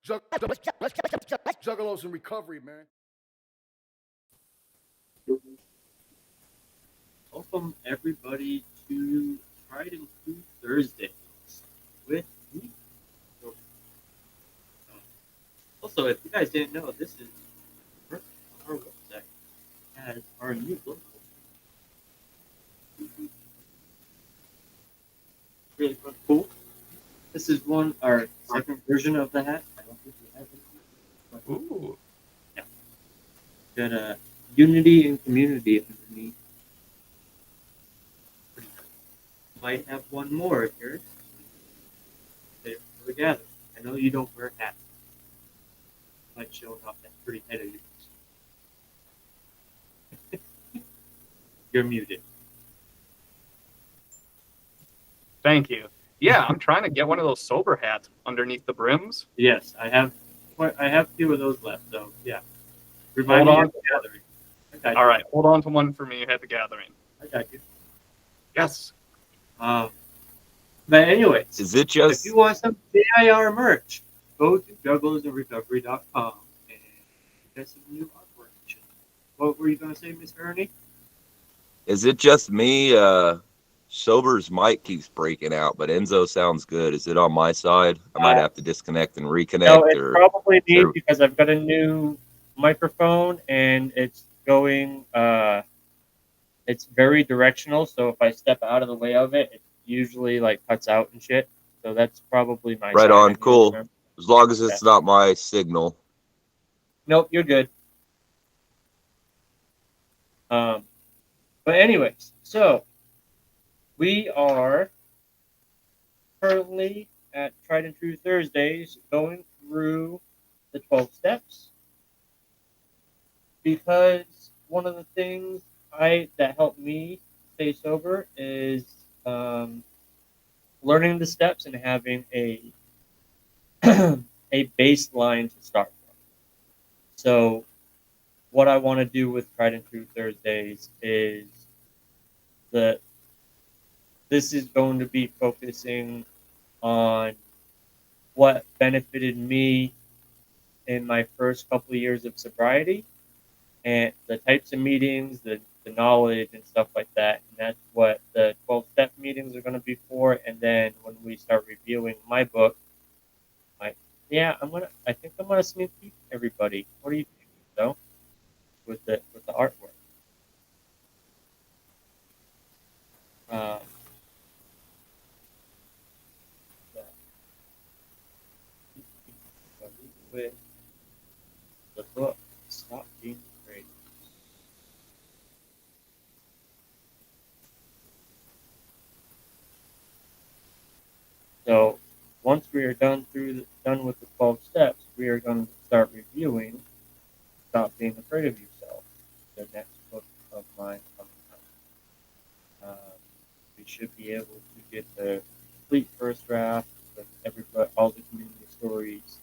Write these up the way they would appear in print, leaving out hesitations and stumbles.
Juggalos in recovery, man. Welcome everybody to Tried and True Thursdays with me. So, Also, if you guys didn't know, this is our website has our new logo. Really fun, cool. This is our second version of the hat. I don't think we have it. But, Ooh. yeah, got a unity and community underneath. Might have one more here. For the gathering. I know you don't wear hats. Might show off that pretty head of yours. You're muted. Thank you. Yeah, I'm trying to get one of those sober hats underneath the brims. Yes, I have. I have 2 of those left. So yeah, Hold on. of the gathering. I got you. All right, hold on to one for me at the gathering. I got you. Yes. But anyways, Is it if just you want some JIR merch, go to jugglosandrecovery.com and get some new artwork. What were you going to say, Mr. Ernie? me? Sober's mic keeps breaking out, but Enzo sounds good. Is it on my side? I might have to disconnect and reconnect. No, it's or probably me there- because I've got a new microphone and it's going. It's very directional, so if I step out of the way of it, it usually like cuts out and shit. So that's probably my right side. on. Cool. As long as it's not my signal. Nope, you're good. But anyways, so we are currently at Tried and True Thursdays going through the 12 steps because one of the things that helped me stay sober is learning the steps and having a a baseline to start from. So what I want to do with Tried and True Thursdays is that this is going to be focusing on what benefited me in my first couple of years of sobriety and the types of meetings, the knowledge and stuff like that. And that's what the 12-step meetings are going to be for. And then when we start reviewing my book, I think I'm gonna sneak peek everybody. What do you think, though? With the artwork. Uh, with the book, Stop Being Afraid. So once we are done with the 12 steps, we are going to start reviewing Stop Being Afraid of Yourself, the next book of mine coming out. We should be able to get the complete first draft with all the community stories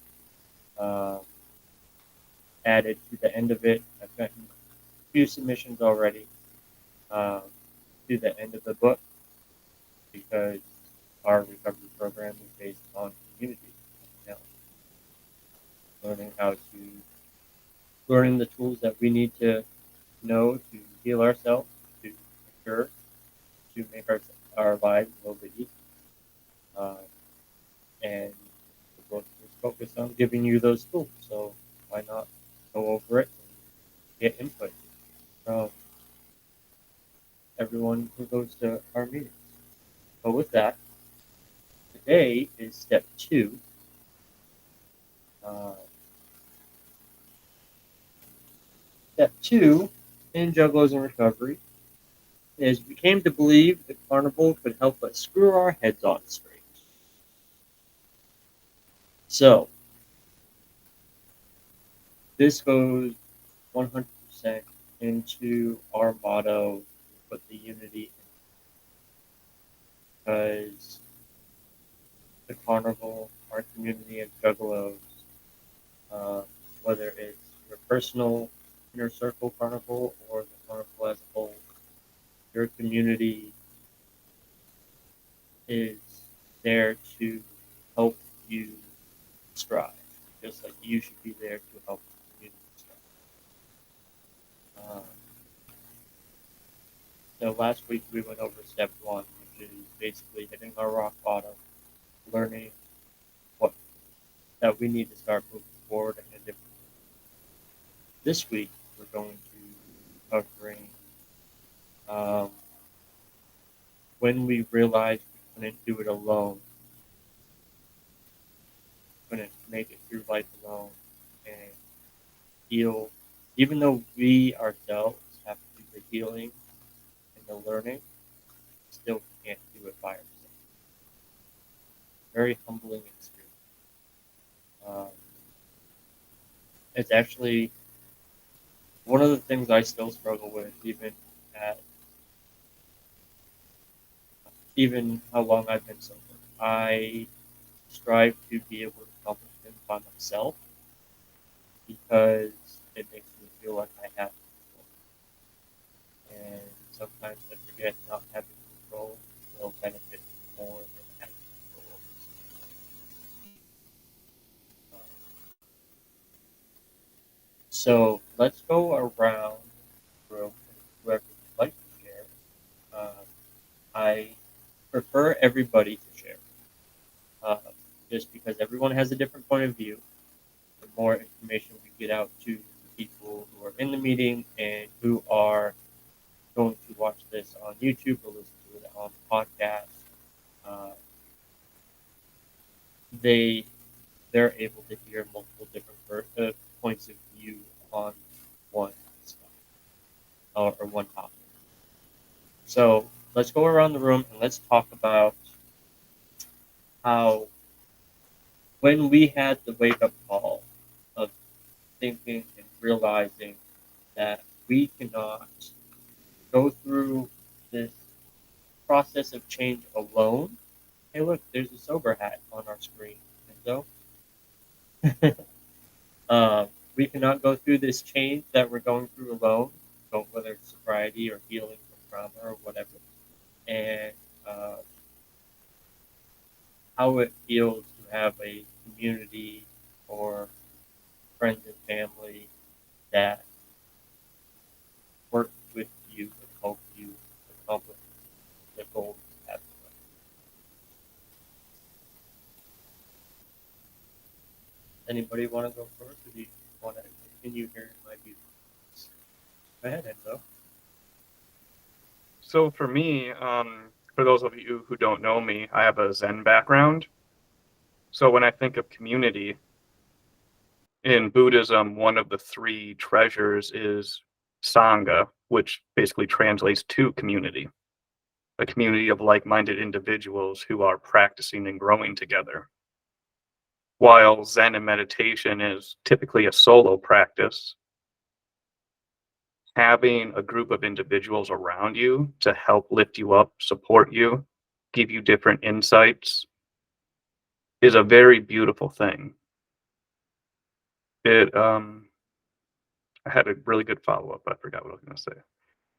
added to the end of it. I've gotten a few submissions already to the end of the book because our recovery program is based on community. You know, learning the tools that we need to know to heal ourselves, to mature, to make our lives a little bit easier. And the book is focused on giving you those tools. So why not go over it and get input from everyone who goes to our meetings? But with that, today is step 2. Step 2 in Juggalos and Recovery is we came to believe that Carnival could help us screw our heads on straight. So, this goes 100% into our motto, put the unity in. Because the Carnival, our community of Juggalos, whether it's your personal inner circle carnival or the carnival as a whole, your community is there to help you strive. just like you should be there to help the community stuff. So last week we went over step one, which is basically hitting our rock bottom, learning what that we need to start moving forward in a different way. This week we're going to be covering when we realized we couldn't do it alone, couldn't make it through life alone, and heal, even though we ourselves have to do the healing and the learning, still can't do it by ourselves. Very humbling experience. It's actually one of the things I still struggle with, even how long I've been sober. I strive to be able to accomplish things by myself because it makes me feel like I have control. And sometimes I forget not having control will benefit me more than having control. So let's go around the room, whoever would like to share. I prefer everybody to share, just because everyone has a different point of view. The more information we get out to the people who are in the meeting and who are going to watch this on YouTube or listen to it on podcast, they're able to hear multiple different points of view on one stuff or one topic. So let's go around the room and let's talk about how when we had the wake up call of thinking and realizing that we cannot go through this process of change alone. Hey, look, there's a sober hat on our screen. And so, we cannot go through this change that we're going through alone, whether it's sobriety or healing from trauma or whatever, and how it feels to have a community or friends and family that work with you and help you accomplish the goals you have in life. Anybody want to go first, or do you want to continue hearing my views? Go ahead, Enzo. So for me, for those of you who don't know me, I have a Zen background. So when I think of community in Buddhism, one of the three treasures is Sangha, which basically translates to community, a community of like-minded individuals who are practicing and growing together. While Zen and meditation is typically a solo practice, having a group of individuals around you to help lift you up, support you, give you different insights is a very beautiful thing. I had a really good follow-up. I forgot what I was going to say.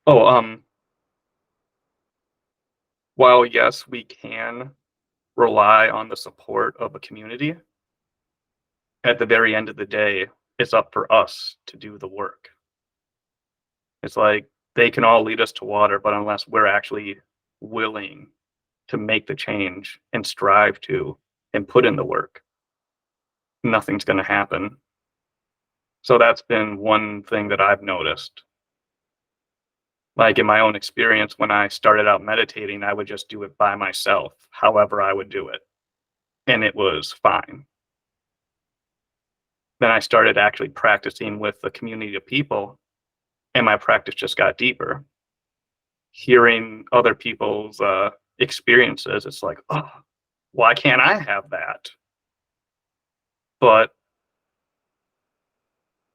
Oh, while yes, we can rely on the support of a community, at the very end of the day, it's up for us to do the work. It's like they can all lead us to water, but unless we're actually willing to make the change and strive to and put in the work, nothing's going to happen. So that's been one thing that I've noticed. Like in my own experience, when I started out meditating, I would just do it by myself, however I would do it. And it was fine. Then I started actually practicing with a community of people, and my practice just got deeper. Hearing other people's experiences, it's like, oh, why can't I have that? But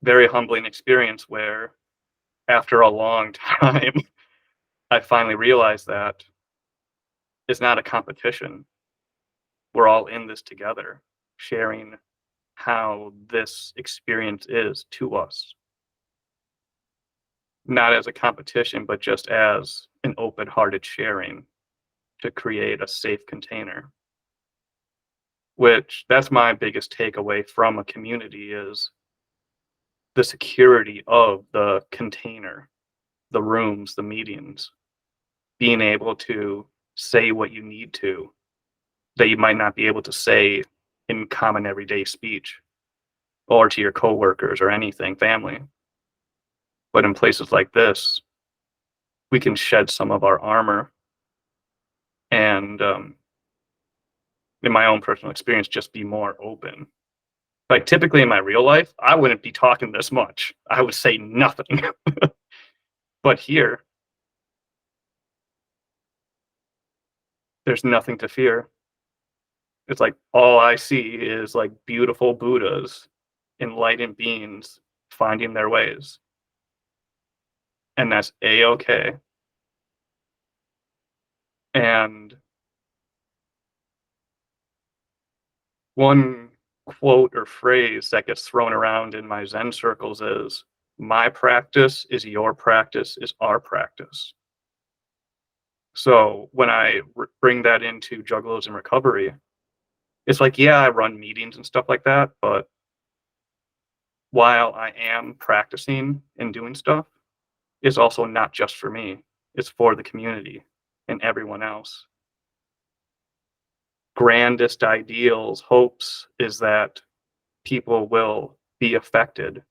very humbling experience where after a long time, I finally realized that it's not a competition. We're all in this together, sharing how this experience is to us. Not as a competition, but just as an open-hearted sharing to create a safe container. which that's my biggest takeaway from a community is the security of the container, the rooms, the meetings, being able to say what you need to that you might not be able to say in common everyday speech or to your coworkers or anything, family. But in places like this, we can shed some of our armor and, in my own personal experience, just be more open. Like typically in my real life, I wouldn't be talking this much. I would say nothing. But here, there's nothing to fear. It's like all I see is like beautiful Buddhas, enlightened beings finding their ways. And that's a-okay. And one quote or phrase that gets thrown around in my Zen circles is, my practice is your practice is our practice. So when I bring that into Juggalos and recovery, it's like, yeah, I run meetings and stuff like that, but while I am practicing and doing stuff, it's also not just for me. It's for the community and everyone else. Grandest ideals, hopes is that people will be affected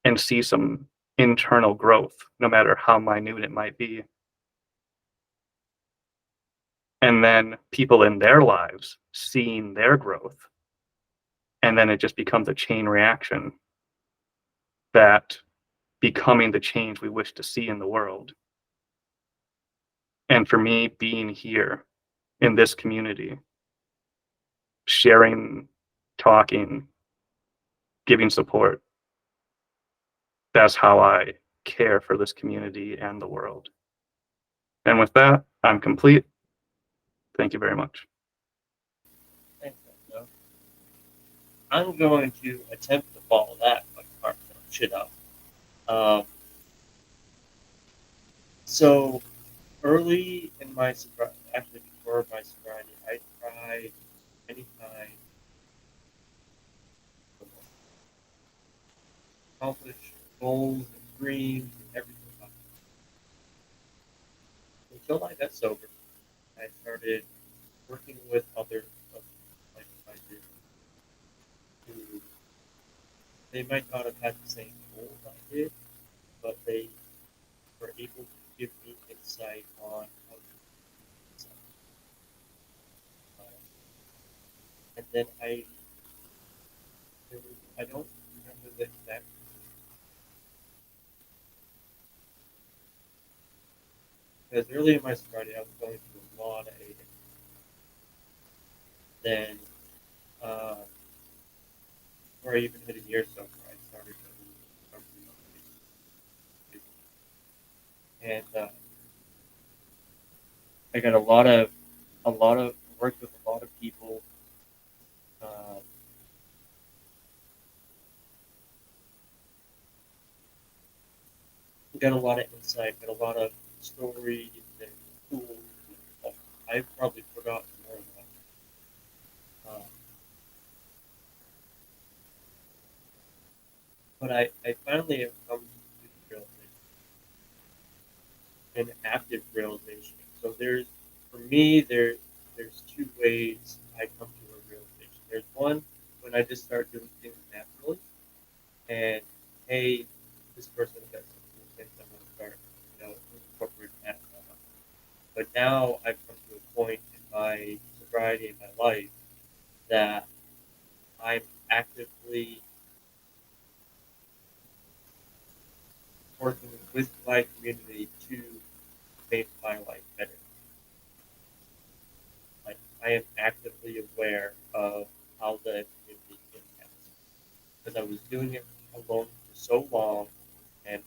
and see some internal growth, no matter how minute it might be. And then people in their lives seeing their growth. And then it just becomes a chain reaction that becoming the change we wish to see in the world. And for me, being here in this community, sharing, talking, giving support, that's how I care for this community and the world. And with that, I'm complete. Thank you very much. Thanks, Enzo. I'm going to attempt to follow that, but can't shit up. So early in my sobriety, actually before my sobriety, I tried many times to accomplish goals and dreams and everything else. Until I got sober, I started working with others like-minded who they might not have had the same goals I did, but they were able to give me insight on how to do something. And then I don't remember the exact, because early in my sobriety I was going through a lot of AA. Then, before I even hit a year sober, I started to and I got a lot of worked with a lot of people. Um, got a lot of insight, got a lot of stories and tools. I've probably forgotten more of them. But I finally have come to the realization, an active realization. So for me, there's two ways I come to a realization. There's one when I just start doing things naturally, and hey, this person got some cool things I'm going to start, incorporating that. But now I've come to a point in my sobriety in my life that I'm actively working with my community to make my life better. Like I am actively aware of how the community impacts, because I was doing it alone for so long and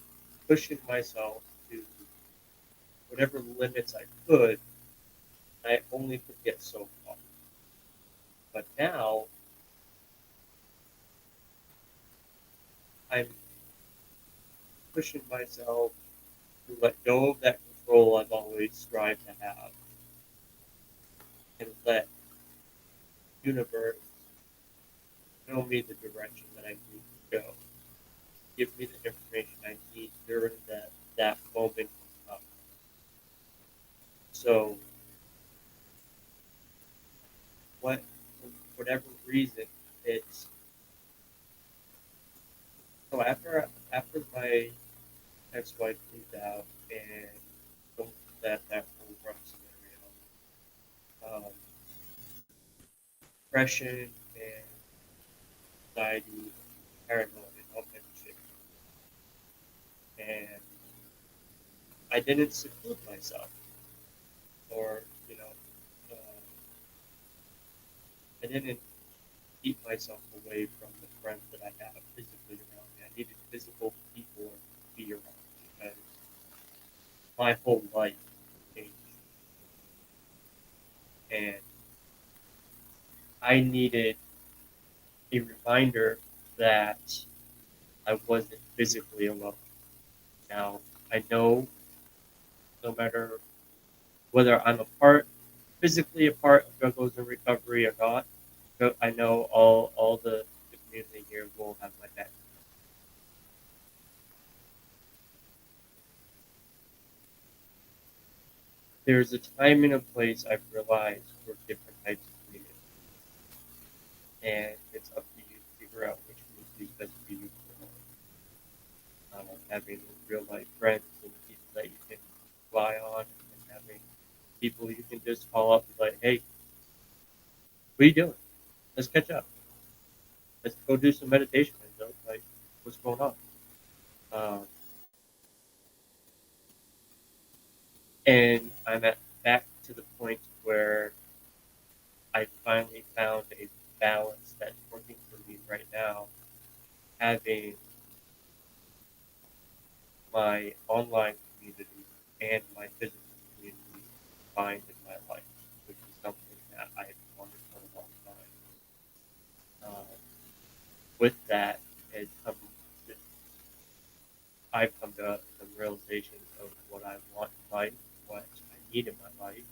pushing myself to whatever limits I could. I only could get so far. But now I'm pushing myself to let go of that control I've always strived to have and let universe show me the direction that I need to go, give me the information I need during that moment of time. So, what, for whatever reason, it's so after my ex-wife moved out and going through that whole rough scenario, depression and anxiety, paranoia, and all kinds of shit. And I didn't seclude myself, or uh, I didn't keep myself away from the friends that I have physically around me. I needed physical people to be around because my whole life changed, and I needed a reminder that I wasn't physically alone. Now, I know no matter whether I'm physically a part of Juggalos in Recovery or not, I know all the community here will have my back. There's a time and a place I've realized for different types of community, and it's up to you to figure out which community is best for you. Having real life friends and people that you can rely on, and having people you can just call up and be like, hey, what are you doing? Let's catch up. Let's go do some meditation. Like, what's going on? Um, and I'm back to the point where I finally found a balance that's working for me right now, having my online community and my physical community combined in my life, which is something that I've wanted for a long time. With that, it's come to, I've come to some realizations of what I want in life, what I need in my life,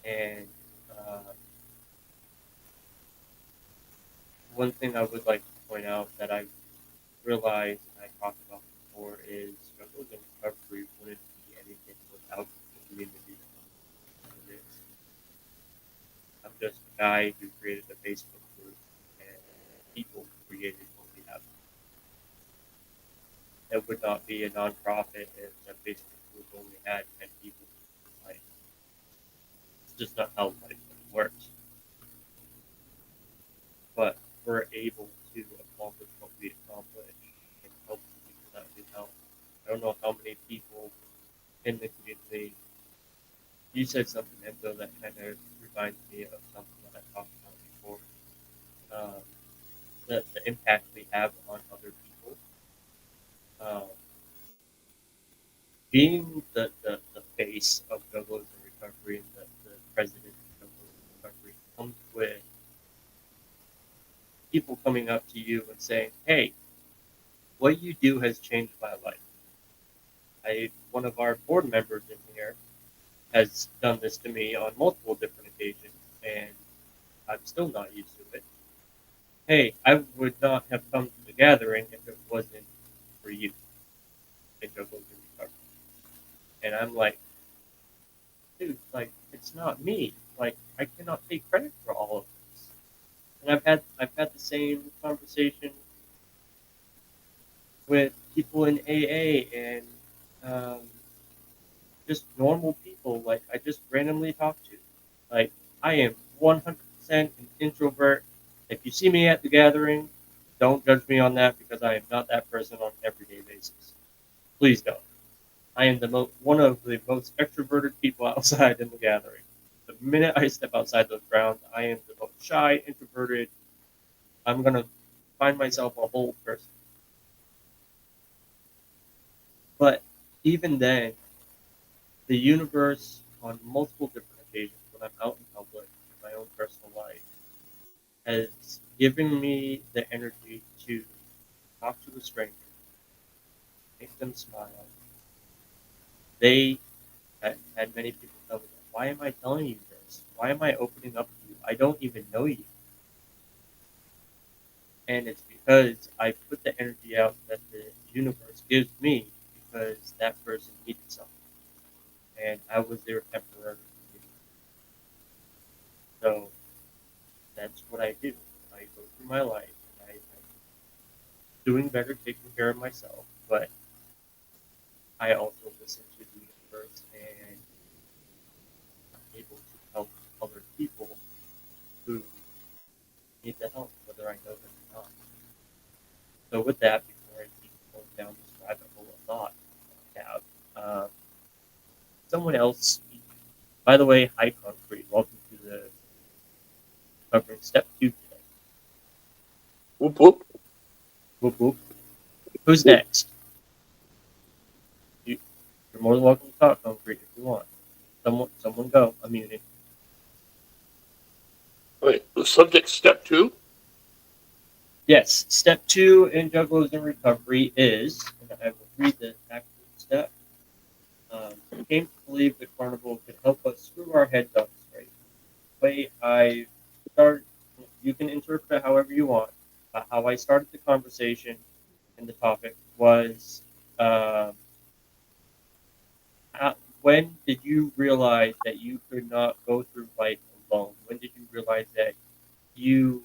and uh, one thing I would like to point out that I've realized and I talked about before is struggles and recovery wouldn't be anything without the community that it is. I'm just a guy who created a Facebook group and people created what we have. It would not be a nonprofit if the Facebook group only had 10 people. Like, it's just not how life works. But we're able to accomplish what we accomplish and help the people that we help. I don't know how many people in the community. You said something, Enzo, that kind of reminds me of something that I talked about before. Um, the impact we have on other people. Um, being the face of Juggalos in Recovery and the president of Juggalos in Recovery comes with people coming up to you and saying, hey, what you do has changed my life. One of our board members in here has done this to me on multiple different occasions, and I'm still not used to it. Hey, I would not have come to the gathering if it wasn't for you in Juggalos in Recovery. And I'm like, dude, like, it's not me. Like, I cannot take credit for all of this. And I've had the same conversation with people in AA and um, just normal people like I just randomly talk to. Like, I am 100% an introvert. If you see me at the gathering, don't judge me on that because I am not that person on an everyday basis. Please don't. I am one of the most extroverted people outside in the gathering. The minute I step outside those grounds, I am the most shy, introverted. I'm gonna find myself a whole person. But even then, the universe, on multiple different occasions, when I'm out in public in my own personal life, has given me the energy to talk to a stranger, make them smile. They had many people tell me, why am I telling you this? Why am I opening up to you? I don't even know you. And it's because I put the energy out that the universe gives me because that person needed something. And I was there temporarily. So that's what I do. I go through my life. I'm doing better, taking care of myself, but I also listen to the universe and I'm able to help other people who need the help, whether I know them or not. So with that, before I keep going down this rabbit hole of thought I have, someone else speak. By the way, hi Concrete, welcome to the covering step 2 today. Whoop whoop. Whoop whoop. Who's next? You're more than welcome to talk Concrete if you want. Someone go. I'm muted. Wait, the subject step 2? Yes, step 2 in Juggalos in Recovery is, and I will read the actual step. Came to believe that Carnival could help us screw our heads up straight. The way I started, you can interpret it however you want, but how I started the conversation and the topic was, when did you realize that you could not go through life alone? When did you realize that you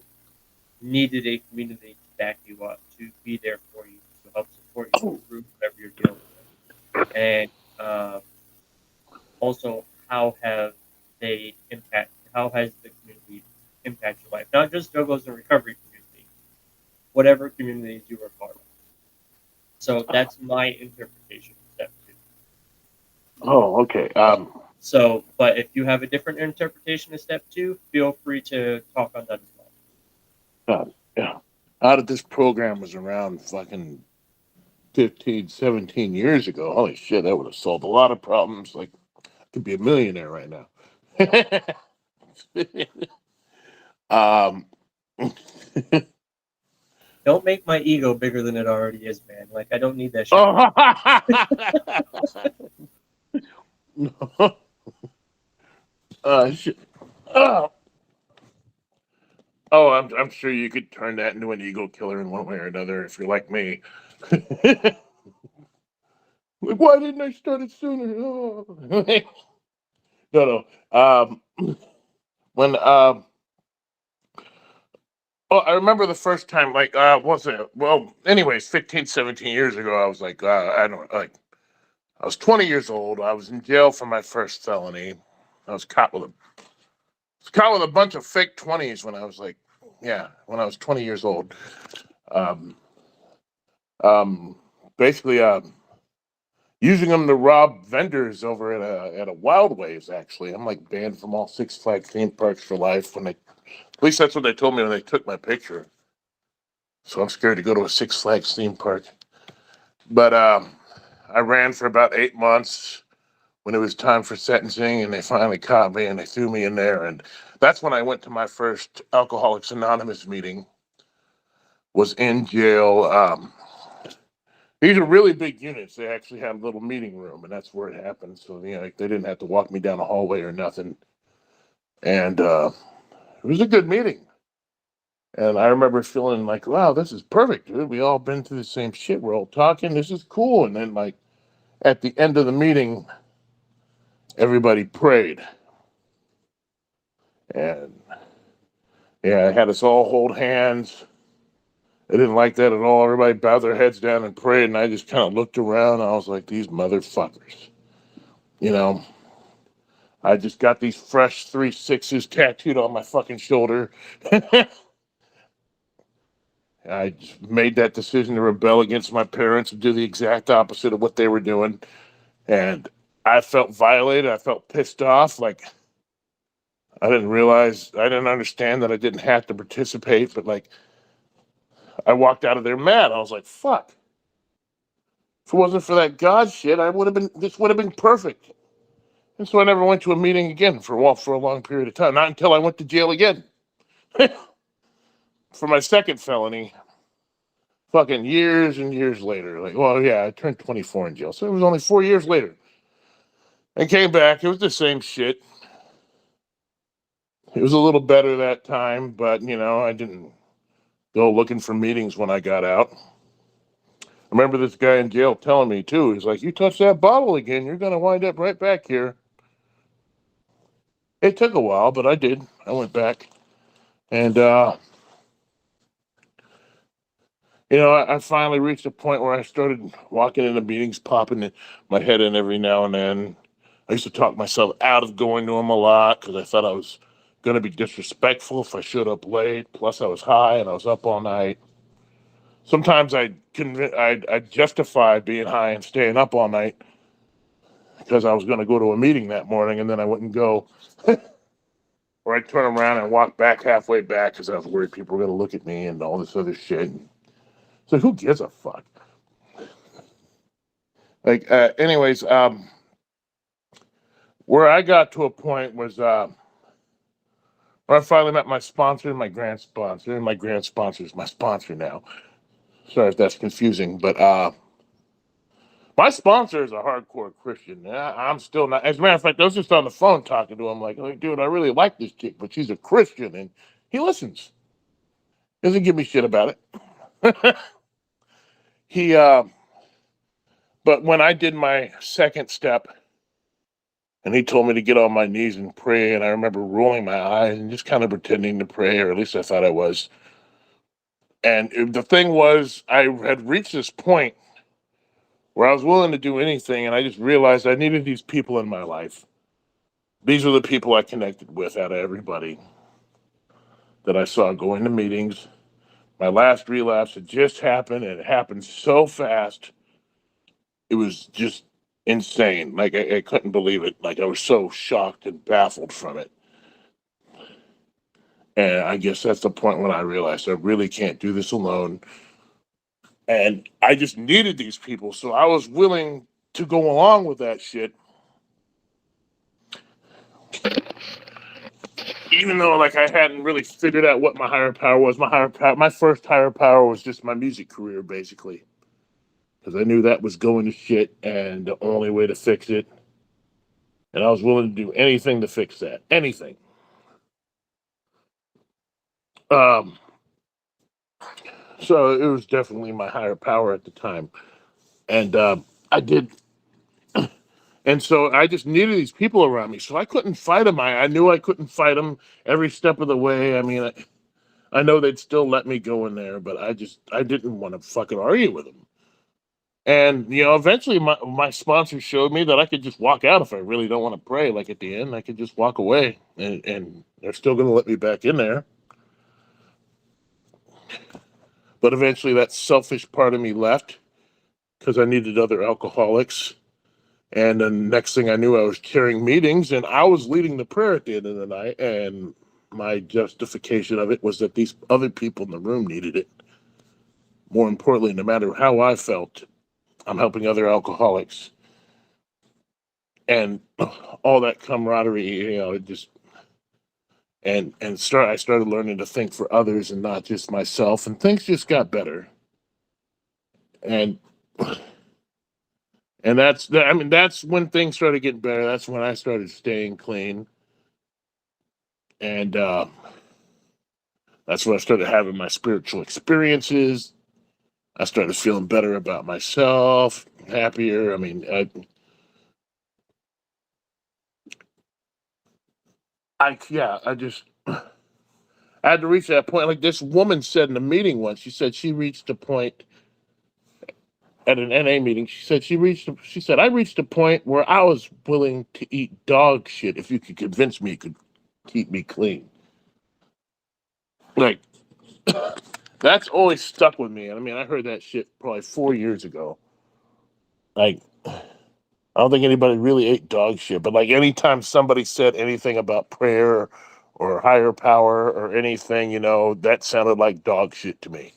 needed a community to back you up, to be there for you, to help support you through whatever you're dealing with? And also, how have how has the community impacted your life? Not just Juggalos and Recovery community, whatever communities you are part of. So that's my interpretation of step 2. Oh, okay. So, but if you have a different interpretation of step 2, feel free to talk on that as well. Yeah. How did this program was around fucking 15, 17 years ago? Holy shit, that would have solved a lot of problems. Like, I could be a millionaire right now. um, Don't make my ego bigger than it already is, man. Like, I don't need that shit. Shit. Oh. Oh, I'm sure you could turn that into an ego killer in one way or another if you're like me. Like, why didn't I start it sooner? Oh. No. When oh, I remember the first time, like, what's it? Well, anyways, 15, 17 years ago, I was like, I don't like, I was 20 years old. I was in jail for my first felony. I was caught with a bunch of fake 20s when I was like, yeah, when I was 20 years old. Um, basically, using them to rob vendors over at a Wild Waves. Actually, I'm like banned from all Six Flags theme parks for life. At least that's what they told me when they took my picture. So I'm scared to go to a Six Flags theme park. But I ran for about 8 months when it was time for sentencing, and they finally caught me and they threw me in there. And that's when I went to my first Alcoholics Anonymous meeting. Was in jail. These are really big units. They actually had a little meeting room, and that's where it happened. So they didn't have to walk me down a hallway or nothing. And it was a good meeting. And I remember feeling like, wow, this is perfect, dude. We all been through the same shit. We're all talking. This is cool. And then, like, at the end of the meeting, everybody prayed. And yeah, I had us all hold hands. I didn't like that at all. Everybody bowed their heads down and prayed, and I just kind of looked around. I was like, these motherfuckers. You know, I just got these fresh 3 6s tattooed on my fucking shoulder. I just made that decision to rebel against my parents and do the exact opposite of what they were doing. And I felt violated. I felt pissed off. Like, I didn't understand that I didn't have to participate, but like, I walked out of there mad. I was like, fuck. If it wasn't for that God shit, this would have been perfect. And so I never went to a meeting again for a long period of time. Not until I went to jail again. For my second felony, fucking years and years later. Like, well, yeah, I turned 24 in jail. So it was only 4 years later. I came back. It was the same shit. It was a little better that time, but, I didn't go looking for meetings when I got out. I remember this guy in jail telling me too. He's like, "You touch that bottle again, you're gonna wind up right back here." It took a while, but I did. I went back, and I finally reached a point where I started walking into meetings, popping my head in every now and then. I used to talk myself out of going to them a lot because I thought I was going to be disrespectful if I showed up late. Plus, I was high and I was up all night. Sometimes I'd justify being high and staying up all night because I was going to go to a meeting that morning, and then I wouldn't go. Or I'd turn around and walk back halfway back because I was worried people were going to look at me and all this other shit. So who gives a fuck? Like, anyways, where I got to a point was where I finally met my sponsor and my grand sponsor, and my grand sponsor is my sponsor now. Sorry if that's confusing, but my sponsor is a hardcore Christian. I'm still not. As a matter of fact, I was just on the phone talking to him, like, dude, I really like this chick, but she's a Christian, and he listens. Doesn't give me shit about it. He, but when I did my second step, and he told me to get on my knees and pray, and I remember rolling my eyes and just kind of pretending to pray, or at least I thought I was. And the thing was, I had reached this point where I was willing to do anything, and I just realized I needed these people in my life. These were the people I connected with out of everybody that I saw going to meetings. My last relapse had just happened, and it happened so fast. It was just insane. Like, I couldn't believe it. Like, I was so shocked and baffled from it. And I guess that's the point when I realized I really can't do this alone. And I just needed these people. So I was willing to go along with that shit. Even though, like, I hadn't really figured out what my higher power was. My first higher power was just my music career, basically. Because I knew that was going to shit and the only way to fix it. And I was willing to do anything to fix that. Anything. So it was definitely my higher power at the time. And I did. And so I just needed these people around me. So I couldn't fight them. I knew I couldn't fight them every step of the way. I mean, I know they'd still let me go in there, but I didn't want to fucking argue with them. And, eventually my sponsor showed me that I could just walk out if I really don't want to pray. Like at the end, I could just walk away and they're still going to let me back in there. But eventually that selfish part of me left because I needed other alcoholics. And then next thing I knew, I was chairing meetings and I was leading the prayer at the end of the night. And my justification of it was that these other people in the room needed it. More importantly, no matter how I felt, I'm helping other alcoholics. And all that camaraderie, it just, I started learning to think for others and not just myself. And things just got better. And that's when things started getting better. That's when I started staying clean. And that's when I started having my spiritual experiences. I started feeling better about myself, happier. I mean, I had to reach that point. Like this woman said in a meeting once, she said she reached a point at an NA meeting. She said, I reached a point where I was willing to eat dog shit if you could convince me you could keep me clean. Like, that's always stuck with me. I mean, I heard that shit probably 4 years ago. Like, I don't think anybody really ate dog shit, but like anytime somebody said anything about prayer or higher power or anything, that sounded like dog shit to me.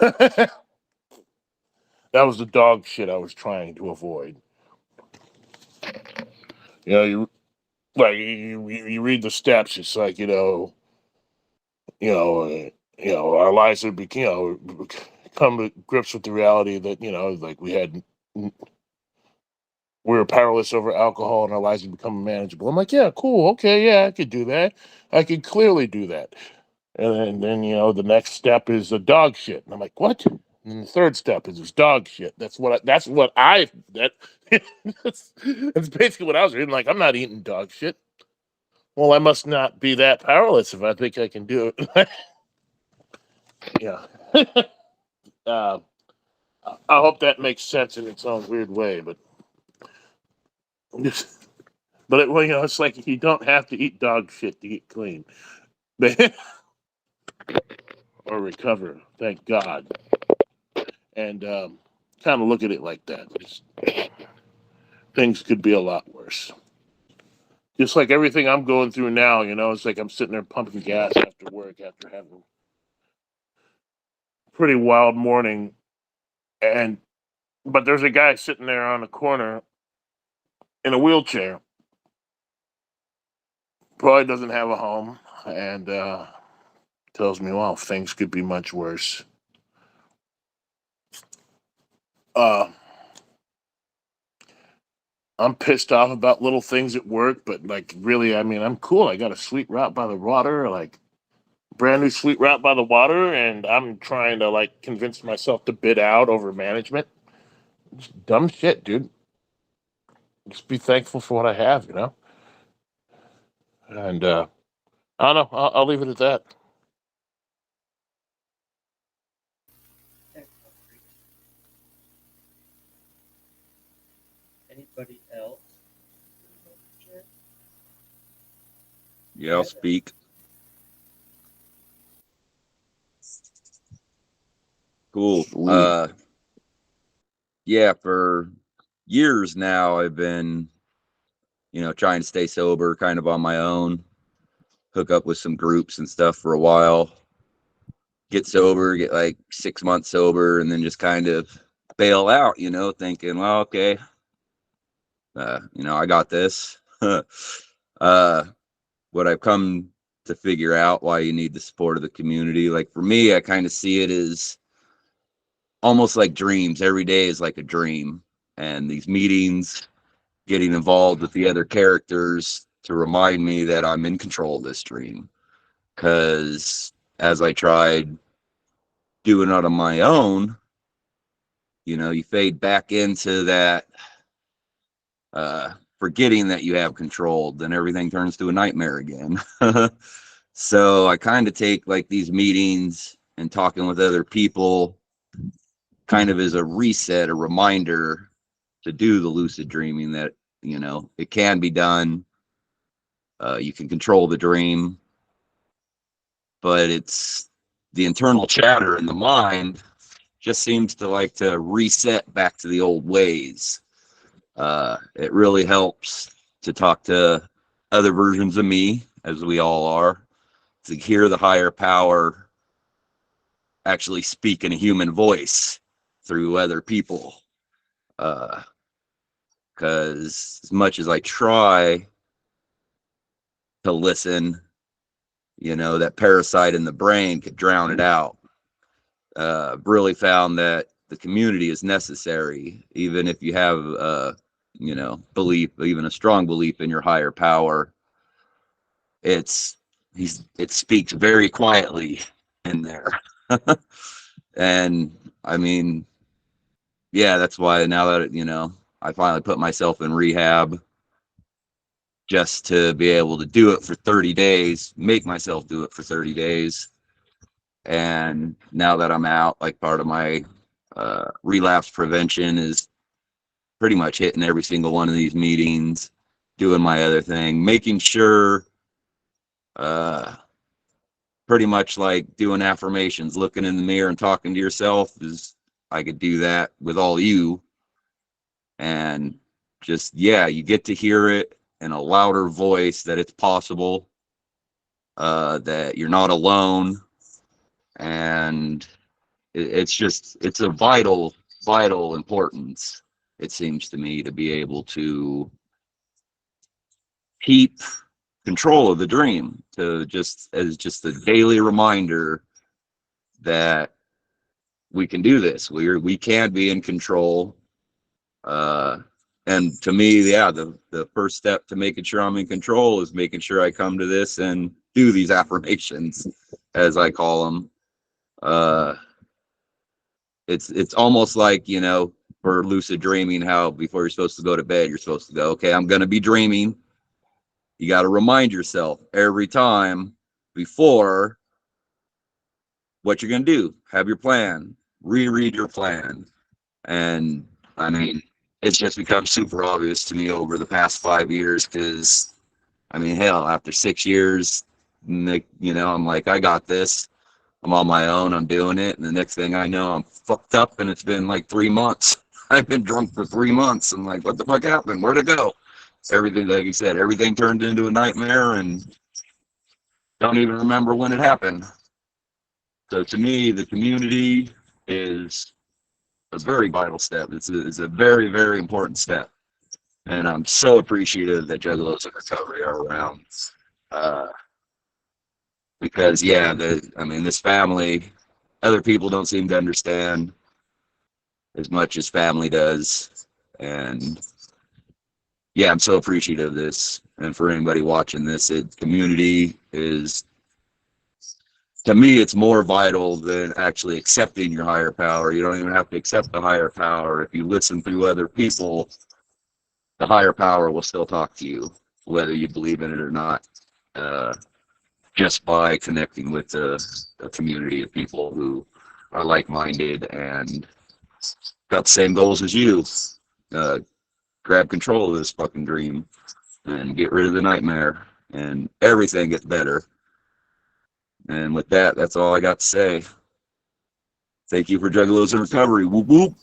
That was the dog shit I was trying to avoid. You read the steps. It's like our lives would be come to grips with the reality that like we were powerless over alcohol and our lives would become manageable. I'm like, yeah, cool, okay, yeah, I could do that. I could clearly do that. And then the next step is a dog shit. And I'm like, what? And the third step is dog shit. That's that's basically what I was reading. Like, I'm not eating dog shit. Well, I must not be that powerless if I think I can do it. Yeah. uh, I hope that makes sense in its own weird way, but it's like you don't have to eat dog shit to eat clean or recover. Thank God. And kind of look at it like that. Things could be a lot worse. Just like everything I'm going through now, it's like I'm sitting there pumping gas after work after having a pretty wild morning. But there's a guy sitting there on the corner in a wheelchair. Probably doesn't have a home and tells me, well, things could be much worse. I'm pissed off about little things at work, but like really, I mean, I'm cool. I got a sweet route by the water, like brand new sweet route by the water, and I'm trying to like convince myself to bid out over management. It's dumb shit, dude. Just be thankful for what I have, And I don't know. I'll leave it at that. Anybody else? Yeah, I'll speak. Cool. Sweet. Yeah, for years now, I've been, trying to stay sober kind of on my own, hook up with some groups and stuff for a while, get sober, get like 6 months sober, and then just kind of bail out, thinking, well, okay, I got this. What I've come to figure out why you need the support of the community. Like for me, I kind of see it as almost like dreams. Every day is like a dream. And these meetings, getting involved with the other characters to remind me that I'm in control of this dream. Because as I tried doing it on my own, you fade back into that forgetting that you have control, then everything turns to a nightmare again. So I kind of take like these meetings and talking with other people kind of as a reset, a reminder to do the lucid dreaming that, it can be done. You can control the dream, but it's the internal chatter in the mind just seems to like to reset back to the old ways. It really helps to talk to other versions of me, as we all are, to hear the higher power actually speak in a human voice through other people. Because as much as I try to listen, that parasite in the brain could drown it out. Really found that the community is necessary, even if you have, belief, even a strong belief in your higher power. It speaks very quietly in there. And I mean, yeah, that's why now that, I finally put myself in rehab just to be able to do it for 30 days, make myself do it for 30 days. And now that I'm out, like part of my relapse prevention is pretty much hitting every single one of these meetings, doing my other thing, making sure pretty much like doing affirmations, looking in the mirror and talking to yourself is I could do that with all you. And just, yeah, you get to hear it in a louder voice that it's possible, that you're not alone. And it's a vital importance, it seems to me, to be able to keep control of the dream, to just a daily reminder that we can do this. We can be in control. And to me, yeah, the first step to making sure I'm in control is making sure I come to this and do these affirmations. as I call them. It's almost like, you know, for lucid dreaming, how before you're supposed to go to bed, you're supposed to go, okay, I'm going to be dreaming. You got to remind yourself every time before what you're going to do. Have your plan, reread your plan. And I mean, it's just become super obvious to me over the past 5 years because, I mean, hell, after 6 years, you know, I'm like, I got this. I'm on my own. I'm doing it. And the next thing I know, I'm fucked up and it's been like 3 months. I've been drunk for 3 months. I'm like, what the fuck happened? Where'd it go? Everything, like you said, everything turned into a nightmare and don't even remember when it happened. So to me, the community is a very vital step. It's a very, very important step. And I'm so appreciative that Juggalos in Recovery are around. Because, yeah, I mean, this family, other people don't seem to understand as much as family does. And, yeah, I'm so appreciative of this. And for anybody watching this, community is, to me, it's more vital than actually accepting your higher power. You don't even have to accept the higher power. If you listen through other people, the higher power will still talk to you, whether you believe in it or not, just by connecting with a community of people who are like-minded and got the same goals as you. Grab control of this fucking dream and get rid of the nightmare, and everything gets better. And with that, that's all I got to say. Thank you for Juggalos in Recovery. Whoop whoop.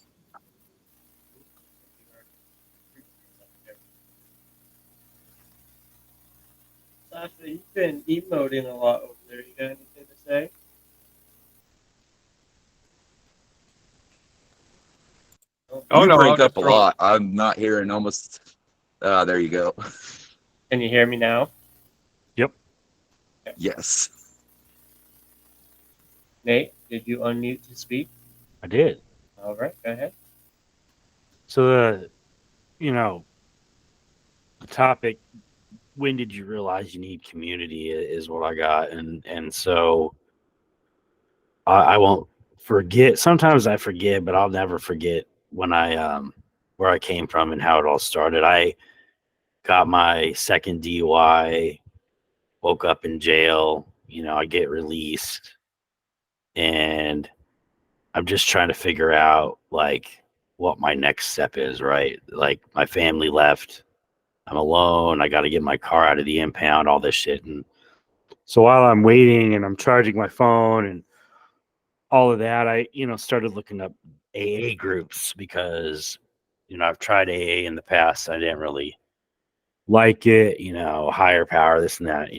Sasha, you've been emoting a lot over there. You got anything to say? Oh You no, I'll break up just a throw. lot. I'm not hearing almost. There you go. Can you hear me now? Yes. Nate, did you unmute to speak? I did. All right, go ahead. So the topic, when did you realize you need community, is what I got. And so I won't forget. Sometimes I forget, but I'll never forget when where I came from and how it all started. I got my second DUI, woke up in jail, I get released, and I'm just trying to figure out like what my next step is, right? Like my family left. I'm alone. I got to get my car out of the impound, all this shit. And so while I'm waiting and I'm charging my phone and all of that, I, started looking up AA groups because, I've tried AA in the past. I didn't really like it, higher power, this and that,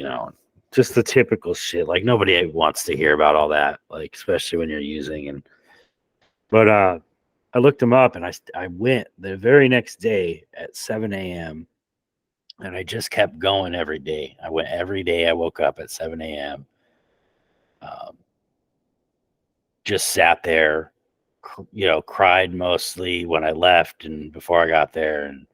just the typical shit. Like nobody wants to hear about all that, like, especially when you're using. But I looked them up and I went the very next day at 7 a.m. and I just kept going every day. I went every day. I woke up at 7 a.m. Just sat there, cried mostly when I left and before I got there. And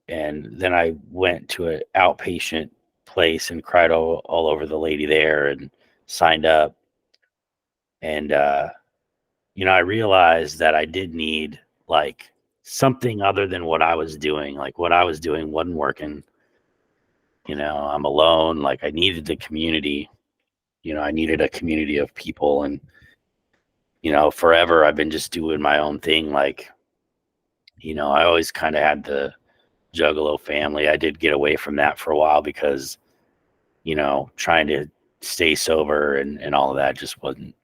then I went to an outpatient place and cried all over the lady there and signed up. And, I realized that I did need like something other than what I was doing. Like what I was doing wasn't working. I'm alone. Like I needed the community. I needed a community of people. And, forever I've been just doing my own thing. Like, I always kind of had the Juggalo family. I did get away from that for a while because, trying to stay sober and all of that just wasn't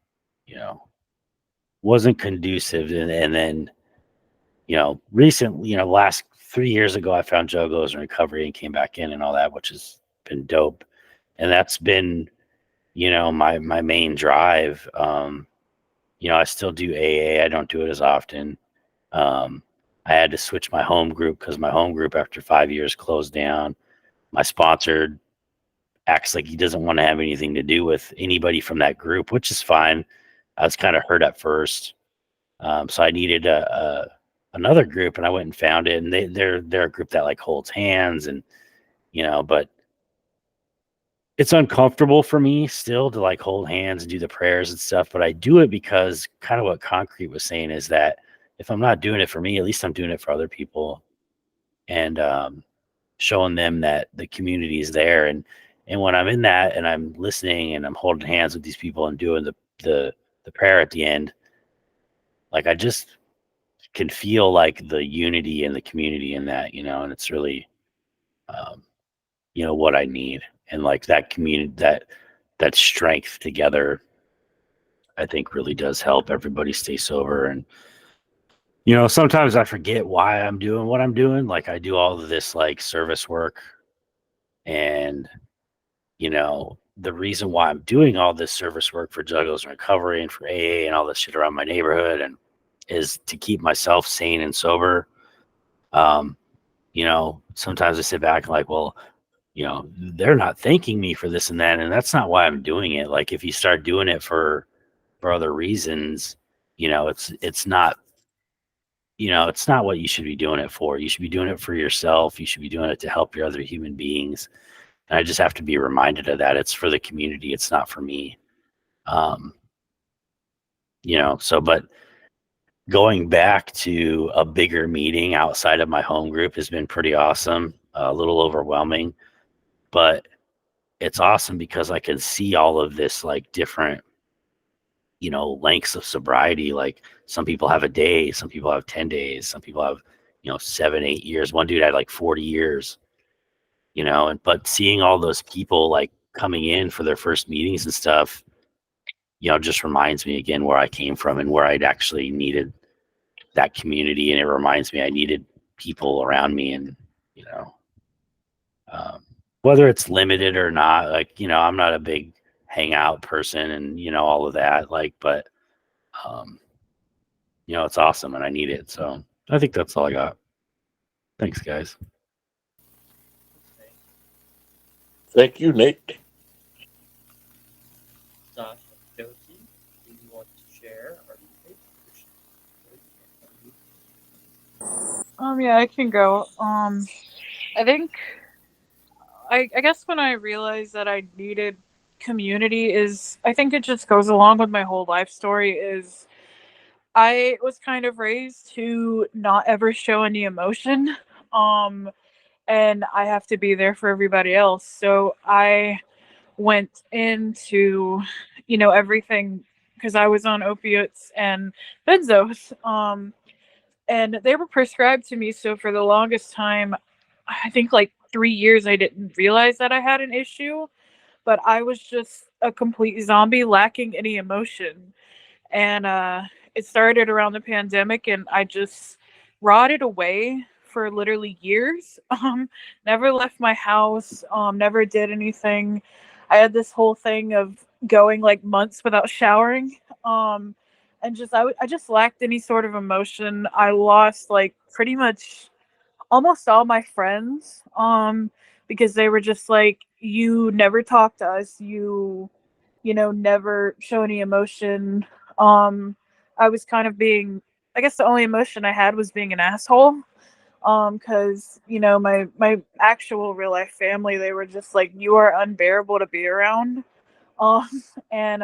conducive. And then, recently, last 3 years ago, I found Juggalos in Recovery and came back in and all that, which has been dope. And that's been, my main drive. I still do AA. I don't do it as often. I had to switch my home group because my home group after 5 years closed down. My sponsor acts like he doesn't want to have anything to do with anybody from that group, which is fine. I was kind of hurt at first. So I needed another group and I went and found it. And they're a group that like holds hands and, but it's uncomfortable for me still to like hold hands and do the prayers and stuff, but I do it because kind of what Concrete was saying is that if I'm not doing it for me, at least I'm doing it for other people, and showing them that the community is there. And when I'm in that and I'm listening and I'm holding hands with these people and doing the prayer at the end, like I just can feel like the unity in the community in that, and it's really, um, what I need. And like that community, that strength together, I think really does help everybody stay sober. And, sometimes I forget why I'm doing what I'm doing. Like I do all of this like service work, and, the reason why I'm doing all this service work for Juggalos and Recovery and for AA and all this shit around my neighborhood and is to keep myself sane and sober. Um, sometimes I sit back and like, well, they're not thanking me for this and that, and that's not why I'm doing it. Like if you start doing it for other reasons, it's not, it's not what you should be doing it for. You should be doing it for yourself. You should be doing it to help your other human beings. And I just have to be reminded of that. It's for the community. It's not for me. Um, but going back to a bigger meeting outside of my home group has been pretty awesome. A little overwhelming, but it's awesome because I can see all of this like different, lengths of sobriety. Like some people have a day, some people have 10 days, some people have, 7, 8 years. One dude had like 40 years, but seeing all those people like coming in for their first meetings and stuff, just reminds me again where I came from and where I'd actually needed that community. And it reminds me I needed people around me, and, whether it's limited or not, like, I'm not a big hangout person and, all of that, like, but, it's awesome and I need it. So I think that's all I got. Thanks, guys. Thank you, Nate. Sasha, Josie, do you want to share? Or do you Yeah, I can go. I think I guess when I realized that I needed community is I think it just goes along with my whole life story is I was kind of raised to not ever show any emotion. Um and I have to be there for everybody else. So I went into, everything because I was on opiates and benzos. And they were prescribed to me. So for the longest time, I think like 3 years, I didn't realize that I had an issue, but I was just a complete zombie lacking any emotion. And it started around the pandemic, and I just rotted away for literally years. Never left my house, never did anything. I had this whole thing of going like months without showering. And I just lacked any sort of emotion. I lost like pretty much almost all my friends because they were just like, you never talk to us, never show any emotion. um I was kind of being, I guess the only emotion I had was being an asshole. Because my actual real life family, they were just like, you are unbearable to be around. um and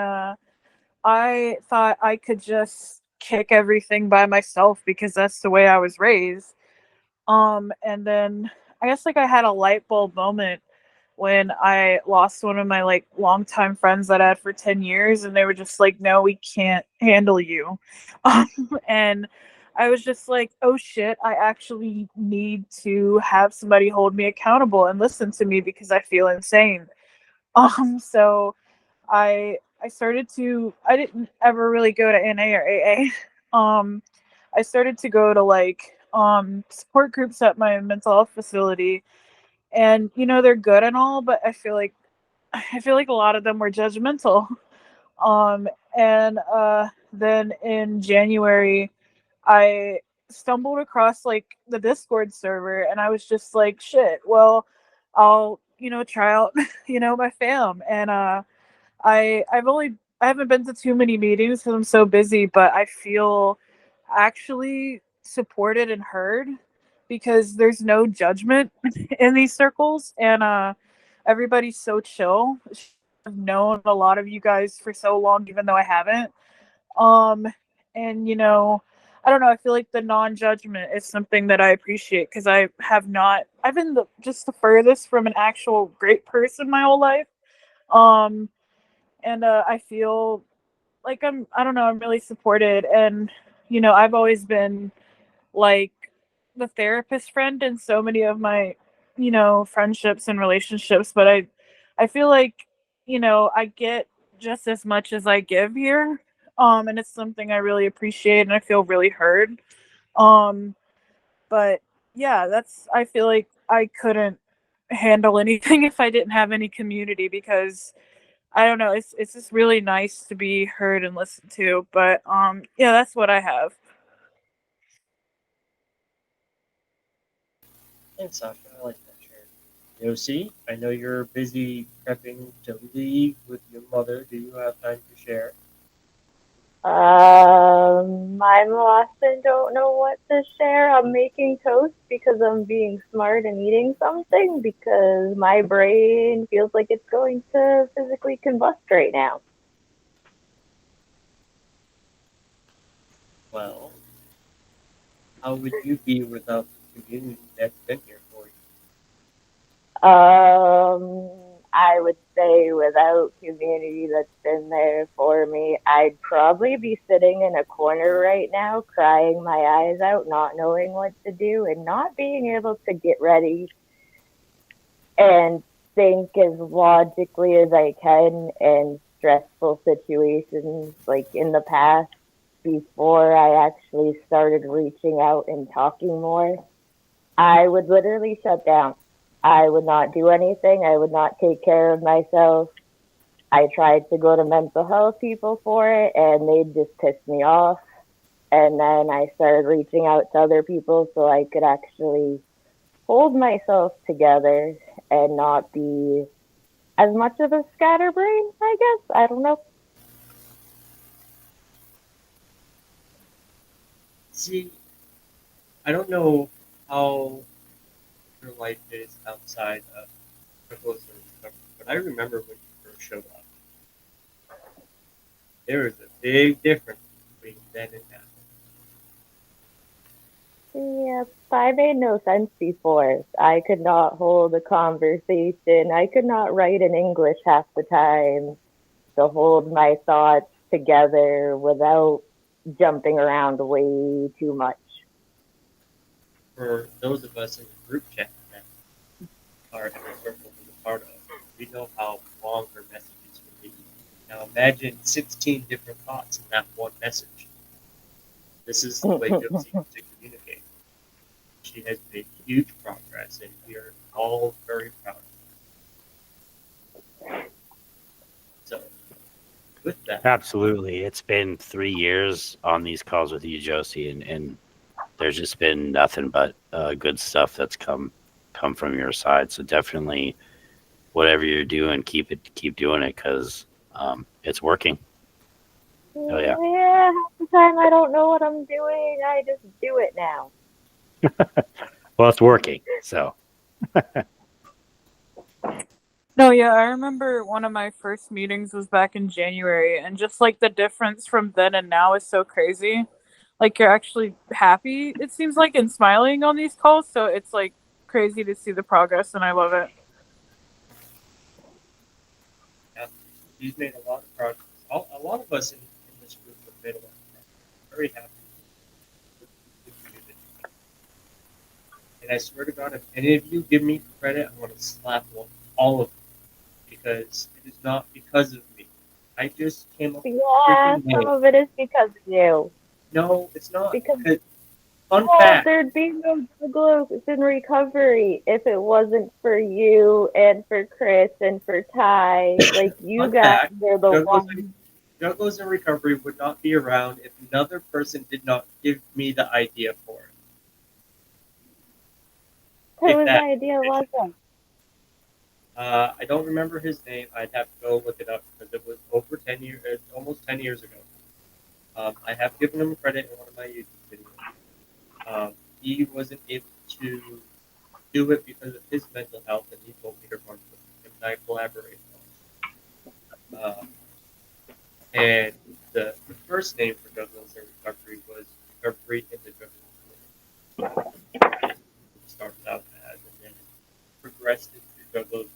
I thought I could just kick everything by myself because that's the way I was raised. And then I guess like I had a light bulb moment when I lost one of my like longtime friends that I had for 10 years, and they were just like, no, we can't handle you. Um, and I was just like, oh shit, I actually need to have somebody hold me accountable and listen to me because I feel insane. So I started to, I didn't ever really go to NA or AA. I started to go to like support groups at my mental health facility, and they're good and all, but I feel like a lot of them were judgmental. um and then in January I stumbled across like the Discord server, and I was just like, shit, well, I'll try out my fam. And I haven't been to too many meetings because I'm so busy, but I feel actually supported and heard because there's no judgment in these circles. And everybody's so chill. I've known a lot of you guys for so long, even though I haven't. Um, and I don't know. I feel like the non-judgment is something that I appreciate because I have not. I've been just the furthest from an actual great person my whole life. Um, and I feel like I don't know. I'm really supported, and I've always been like the therapist friend in so many of my friendships and relationships, but I feel like I get just as much as I give here, and it's something I really appreciate, and I feel really heard. um but yeah, I feel like I couldn't handle anything if I didn't have any community, because I don't know, it's just really nice to be heard and listened to. But yeah, that's what I have. Thanks, Sasha. I like that share. Yossi, I know you're busy prepping to leave with your mother. Do you have time to share? I'm lost and don't know what to share. I'm making toast because I'm being smart and eating something because my brain feels like it's going to physically combust right now. Well, how would you be without the community that's been here for you? I would say without community that's been there for me, I'd probably be sitting in a corner right now, crying my eyes out, not knowing what to do, and not being able to get ready and think as logically as I can in stressful situations like in the past before I actually started reaching out and talking more. I would literally shut down. I would not do anything. I would not take care of myself. I tried to go to mental health people for it and they'd just piss me off. And then I started reaching out to other people so I could actually hold myself together and not be as much of a scatterbrain, I guess. I don't know. See, I don't know how your life is outside of Juggalos and Recovery, but I remember when you first showed up. There is a big difference between then and now. Yeah, I made no sense before. I could not hold a conversation. I could not write in English half the time to hold my thoughts together without jumping around way too much. For those of us in the group chat that are in the circle we're a part of, we know how long her messages can be. Now imagine 16 different thoughts in that one message. This is the way Josie used to communicate. She has made huge progress, and we are all very proud of her. So, with that, Absolutely. It's been 3 years on these calls with you, Josie, and there's just been nothing but good stuff that's come from your side. So definitely, whatever you're doing, keep doing it, because it's working. Oh yeah. Yeah, half the time I don't know what I'm doing. I just do it now. Well, it's working. So No, yeah, I remember one of my first meetings was back in January, and just like the difference from then and now is so crazy. Like you're actually happy, it seems like, and smiling on these calls, so it's like crazy to see the progress, and I love it. yeah, she's made a lot of progress. A lot of us in this group have made a lot of progress. Very happy with the community. And I swear to God, if any of you give me credit, I'm going to slap all of you, because it is not because of me. I just came up with a Yeah, freaking some name. of it is because of you. No, it's not. Because Fun well, fact. there'd be no Juggalos in recovery if it wasn't for you and for Chris and for Ty. Like you Fun guys fact. are the Juggalos ones. Juggalos in Recovery would not be around if another person did not give me the idea for it. Take Whose that. idea was it? I don't remember his name. I'd have to go look it up because it was over 10 years, almost 10 years ago. I have given him credit in one of my YouTube videos. He wasn't able to do it because of his mental health, and he told me to run with him I collaborated on. And the first name for Juggalos in Recovery was Recovery in the Juggalos. It started out as, and then it progressed into Juggalos.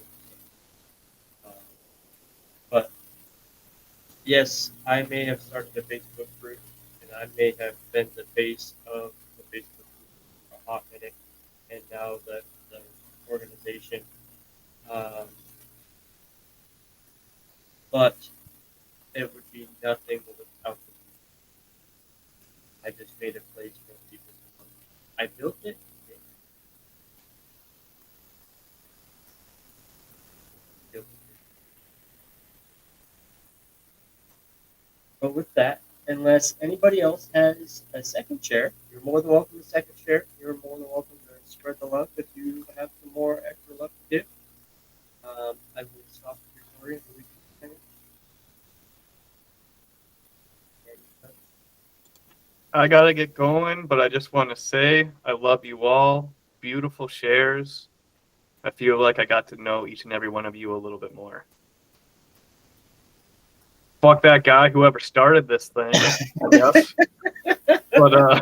But yes, I may have started a Facebook group, and I may have been the face of the Facebook group for a hot minute, and now the organization. But it would be nothing without the people. I just made a place for people to come. I built it. But with that, unless anybody else has a second share, you're more than welcome to second share. You're more than welcome to spread the love if you have some more extra love to give. I will stop the recording and we can finish. I gotta get going, but I just want to say I love you all. Beautiful shares. I feel like I got to know each and every one of you a little bit more. Fuck that guy, whoever started this thing, I guess. But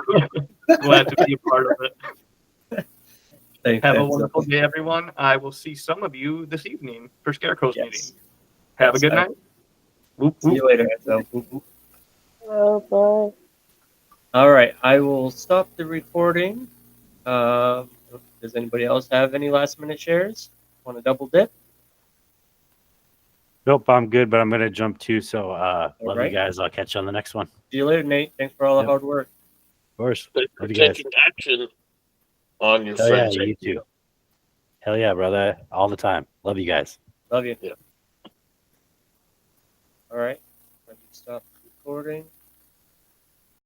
glad to be a part of it. Have a wonderful day, everyone. I will see some of you this evening for Scarecrow's meeting. Have a good night. Whoop, See whoop. you later. So, whoop, whoop. Oh boy. All right, I will stop the recording. Does anybody else have any last minute shares? Want to double dip? Nope, I'm good, but I'm gonna jump too. So love right. you guys. I'll catch you on the next one. See you later, Nate. Thanks for all the Yep. hard work. Of course. Thanks for Love you guys. taking action on your Hell yeah, friends. you too. Hell yeah, brother. All the time. Love you guys. Love you. Yeah. All right. Let me stop recording.